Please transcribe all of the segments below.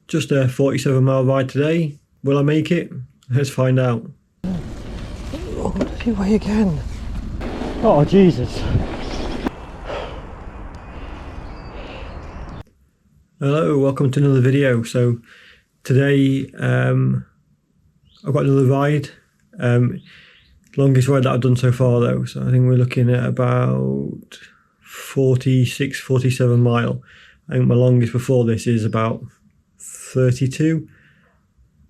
Just a 47-mile ride today. Will I make it? Let's find out. Oh, Midway again. Oh, Jesus. Hello, welcome to another video. So today I've got another ride. Longest ride that I've done so far though. So I think we're looking at about 46, 47 mile. I think my longest before this is about 32.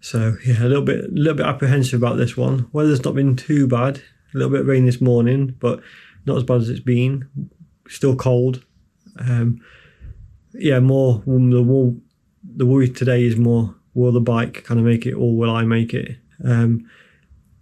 So yeah, a little bit apprehensive about this one. Weather's not been too bad. A little bit of rain this morning, but not as bad as it's been. Still cold. Yeah, more the worry today is more, will the bike kind of make it, or will I make it?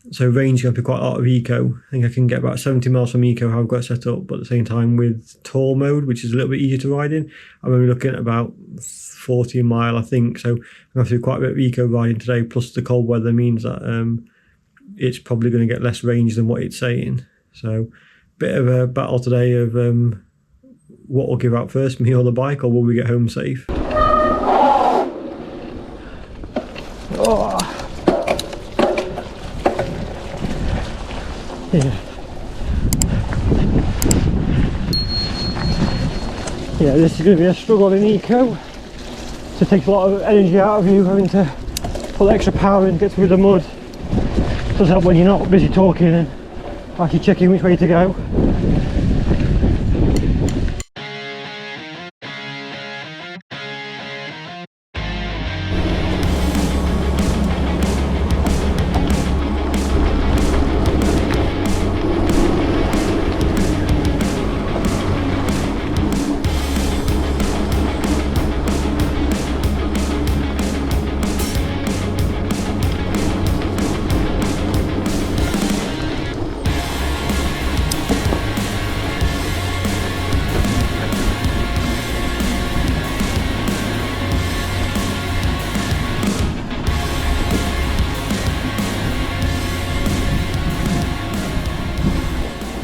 So range is going to be quite a lot of eco. I think I can get about 70 miles from eco how I've got it set up, but at the same time with tour mode, which is a little bit easier to ride in, I'm only looking at about 40 mile, I think. So I'm going to do quite a bit of eco riding today, plus the cold weather means that it's probably going to get less range than what it's saying. So bit of a battle today of what will give out first, me or the bike, or will we get home safe? Oh. Yeah, this is going to be a struggle in eco. So it takes a lot of energy out of you having to put extra power in to get through the mud. It does help when you're not busy talking and actually checking which way to go.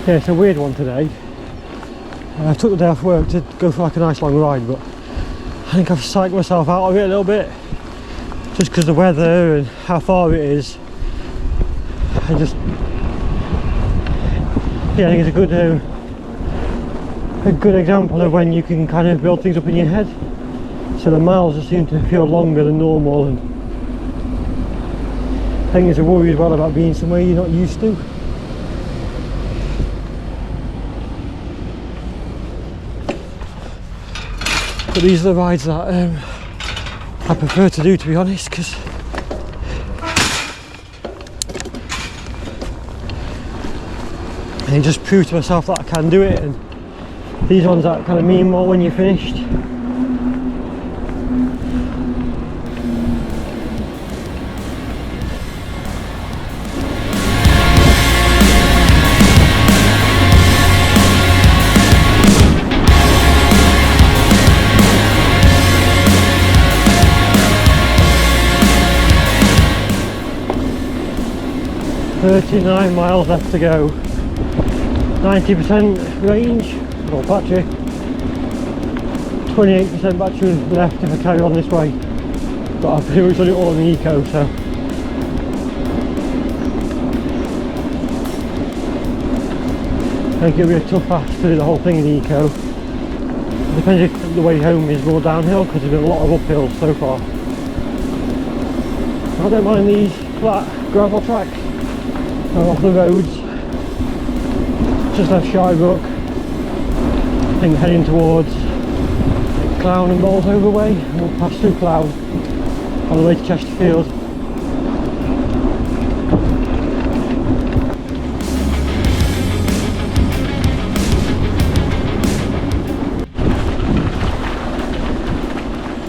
Yeah, it's a weird one today. I took the day off work to go for like a nice long ride, but I think I've psyched myself out of it a little bit just because of the weather and how far it is. I just, yeah, I think it's a good example of when you can kind of build things up in your head. So the miles just seem to feel longer than normal, and I think there's a worry as well about being somewhere you're not used to. But these are the rides that I prefer to do, to be honest, because I just prove to myself that I can do it, and these ones that kind of mean more when you're finished. 39 miles left to go, 90% range, or battery, 28% battery left if I carry on this way, but I've pretty much done it all in the eco, so I think it'll be a tough ask to do the whole thing in the eco. It depends if the way home is more downhill, because there's been a lot of uphills so far. I don't mind these flat gravel tracks. Off the roads, just left Shybrook, I think heading towards Clown and Bolsover way. We'll pass through Clown on the way to Chesterfield.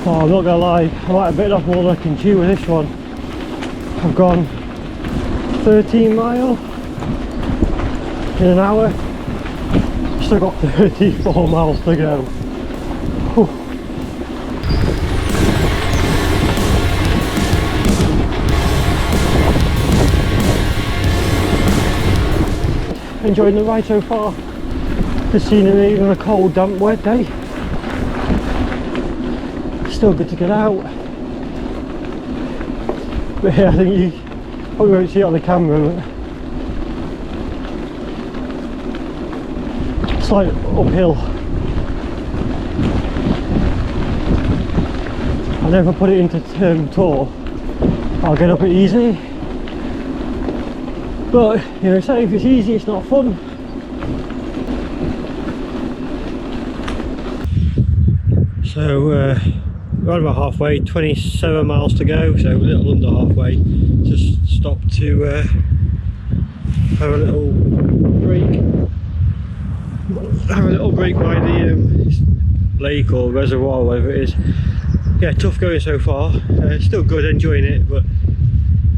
Oh, I'm not gonna lie, I might have bitten off more than I can chew with this one. I've gone 13 mile in an hour, still got 34 miles to go. Whew. Enjoying the ride so far. The scenery, even on a cold, damp, wet day. Still good to get out. But yeah, I think you probably won't see it on the camera, but it's like uphill. I know if I put it into tour, I'll get up it easy. But you know, say if it's easy, it's not fun. So we're about halfway, 27 miles to go, so a little under halfway. Just stopped to have a little break. Have a little break by the lake or reservoir, whatever it is. Yeah, tough going so far. Still good, enjoying it, but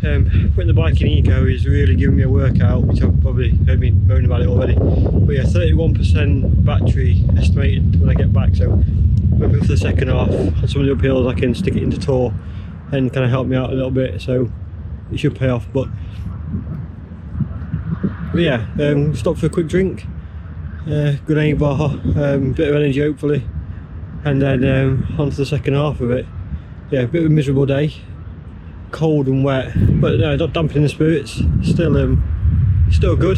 putting the bike in eco is really giving me a workout, which I've probably heard me moaning about it already. But yeah, 31% battery estimated when I get back, so maybe for the second half on some of the uphills I can stick it into tour and kind of help me out a little bit, so it should pay off. But yeah, stop for a quick drink, good A bar, bit of energy hopefully, and then on to the second half of it. Yeah, a bit of a miserable day, cold and wet, but no, not dampening the spirits, still good.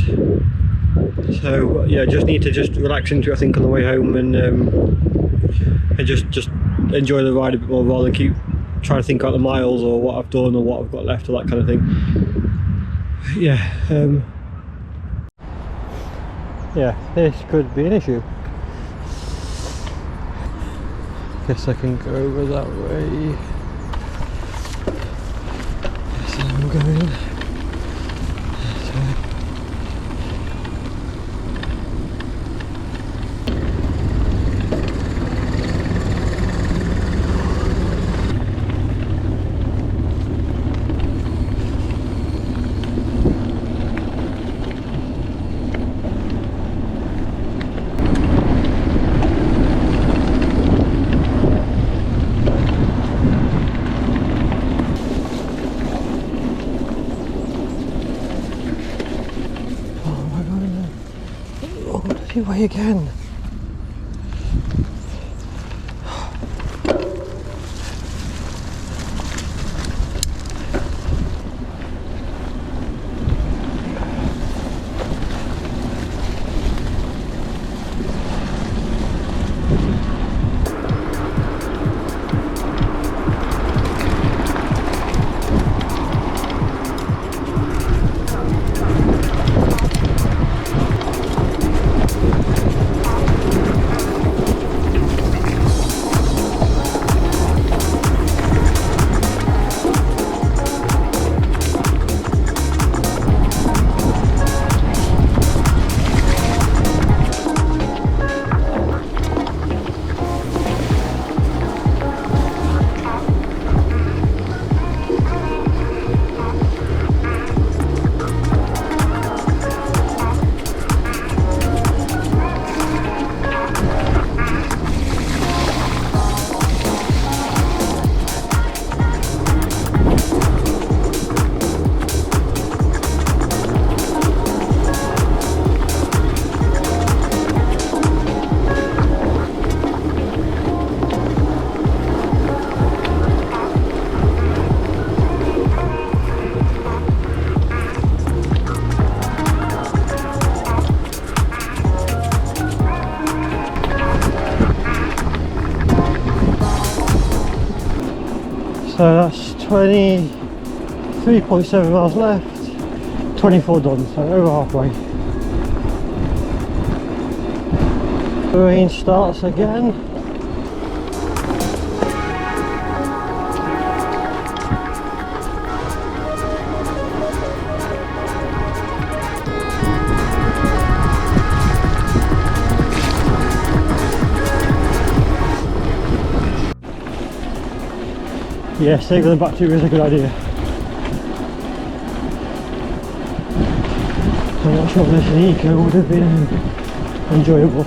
So yeah, just need to just relax into it, I think, on the way home, and just enjoy the ride a bit more rather than keep trying to think out the miles or what I've done or what I've got left or that kind of thing. Yeah, yeah, this could be an issue. Guess I can go over that way. Yes, I'm going. Midway again. So that's 23.7 miles left, 24 done, so over halfway. The rain starts again. Yeah, saving the battery is a good idea. I'm not sure this eco would have been enjoyable.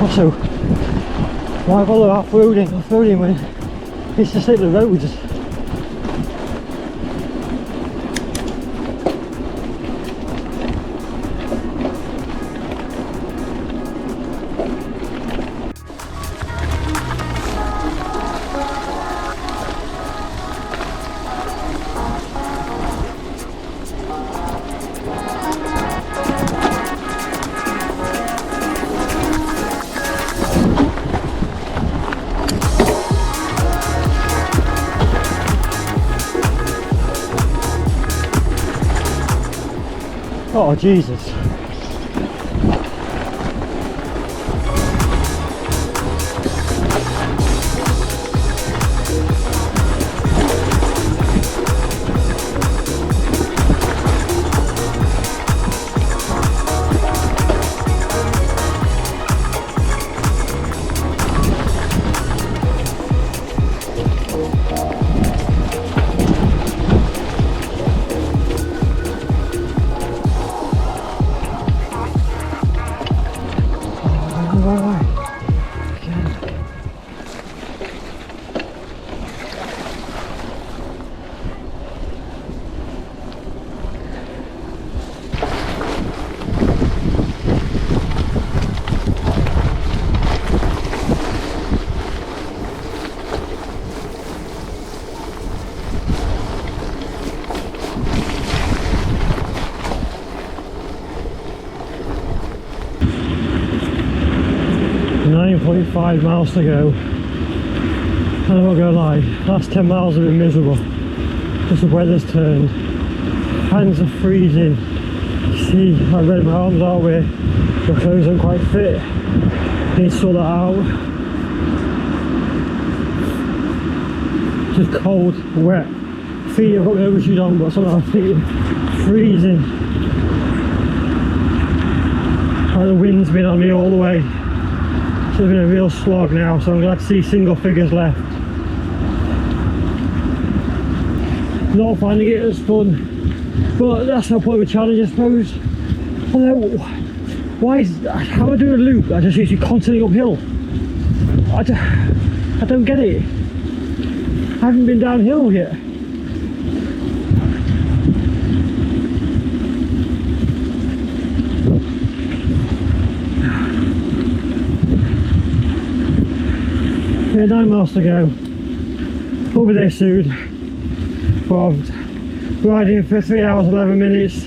Also, why bother off-roading when it's just like the roads? Oh, Jesus. .5 miles to go, and I'm not gonna lie, last 10 miles have been miserable. Just the weather's turned, hands are freezing. See, I read my arms out where the clothes aren't quite fit. Need to sort that out. Just cold, wet. Feet, I've got my overshoes on, but some of my feet are freezing. And the wind's been on me all the way. It's been a real slog now, so I'm glad to see single figures left. Not finding it as fun, but that's the point of a challenge, I suppose. Although, how am I doing a loop? I just usually constantly uphill. I don't get it. I haven't been downhill yet. Yeah, 9 miles to go. We'll be there soon. But I'm riding for 3 hours 11 minutes.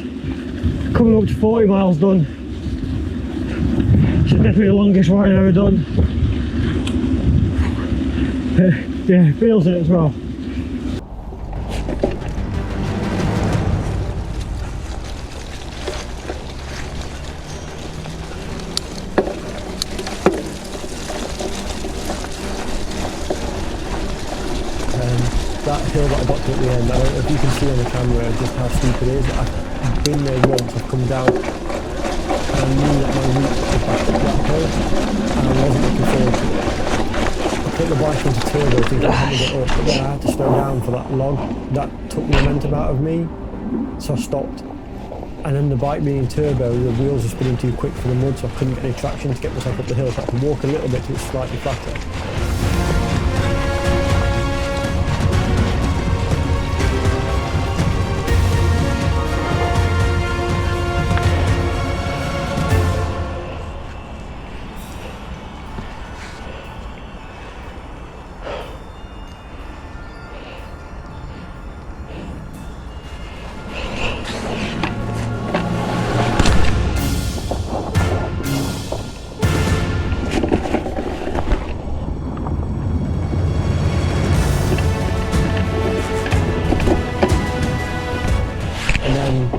Coming up to 40 miles done. It's definitely the longest ride I've ever done. Yeah, feels it as well. That hill that I got to at the end, I don't know if you can see on the camera just how steep it is. I've been there once, I've come down, and I knew that my route was back up that hill, and I wasn't looking forward to it. I put the bike into turbo thinking I had to get up, but then I had to slow down for that log. That took the momentum out of me, so I stopped. And then the bike being in turbo, the wheels were spinning too quick for the mud, so I couldn't get any traction to get myself up the hill, so I had to walk a little bit till it's slightly flatter.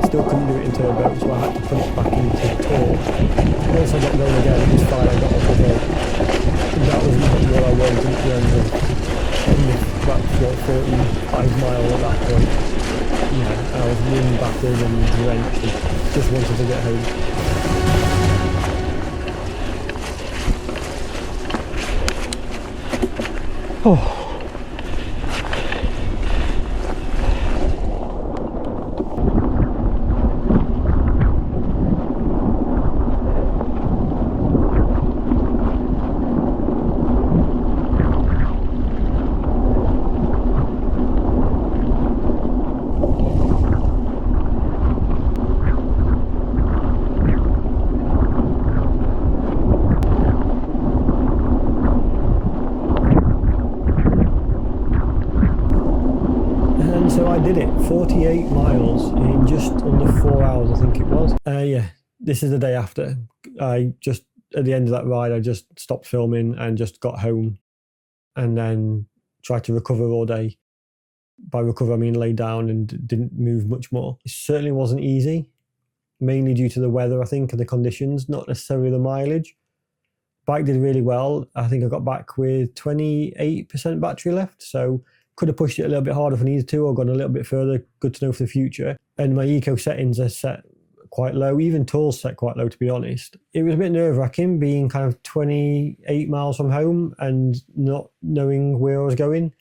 Still couldn't do it in turbo, so I had to put it back into torque. Once I got going again, it was fine, I got up the hill. That was not what I wanted at the end of about 45 miles at that point. Yeah, I was really battered and drenched and just wanted to get home. Oh. So I did it, 48 miles in just under 4 hours, I think it was. Yeah, this is the day after. I just, at the end of that ride, I just stopped filming and just got home and then tried to recover all day. By recover, I mean lay down and didn't move much more. It certainly wasn't easy. mainly due to the weather, I think, and the conditions, not necessarily the mileage. Bike did really well. I think I got back with 28% battery left, so could have pushed it a little bit harder if I needed to, or gone a little bit further. Good to know for the future. And my eco settings are set quite low, even Tool's set quite low, to be honest. It was a bit nerve-wracking being kind of 28 miles from home and not knowing where I was going.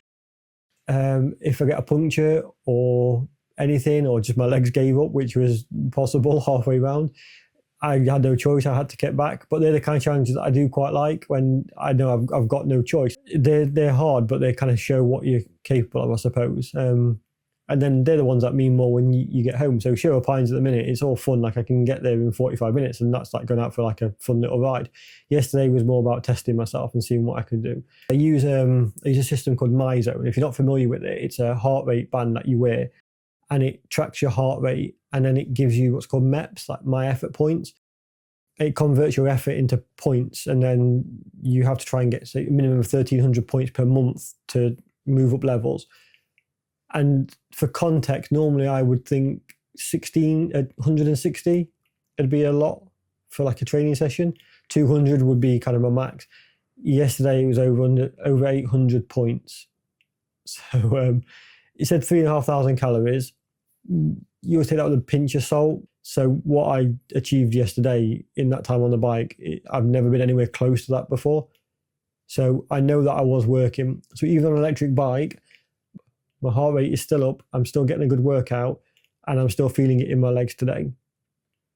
If I get a puncture or anything, or just my legs gave up, which was possible halfway round, I had no choice. I had to get back. But they're the kind of challenges that I do quite like, when I know I've got no choice. They're hard, but they kind of show what you're capable of, I suppose. And then they're the ones that mean more when you get home. So Sherwood Pines at the minute, it's all fun. Like I can get there in 45 minutes, and that's like going out for like a fun little ride. Yesterday was more about testing myself and seeing what I could do. I use a system called MyZone. If you're not familiar with it, it's a heart rate band that you wear, and it tracks your heart rate, and then it gives you what's called MEPs, like my effort points. It converts your effort into points, and then you have to try and get, say, a minimum of 1,300 points per month to move up levels. And for context, normally I would think 160 it'd be a lot for like a training session. 200 would be kind of my max. Yesterday it was over 800 points. So it said 3,500 calories. You always take that with a pinch of salt. So what I achieved yesterday in that time on the bike, I've never been anywhere close to that before. So I know that I was working. So even on an electric bike, my heart rate is still up. I'm still getting a good workout, and I'm still feeling it in my legs today.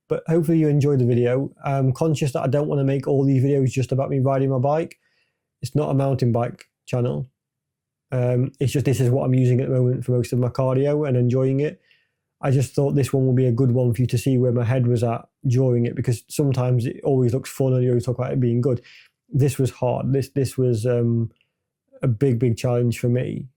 But hopefully you enjoyed the video. I'm conscious that I don't want to make all these videos just about me riding my bike. It's not a mountain bike channel. It's just, this is what I'm using at the moment for most of my cardio and enjoying it. I just thought this one would be a good one for you to see where my head was at during it, because sometimes it always looks fun and you always talk about it being good. This was hard. This was a big challenge for me.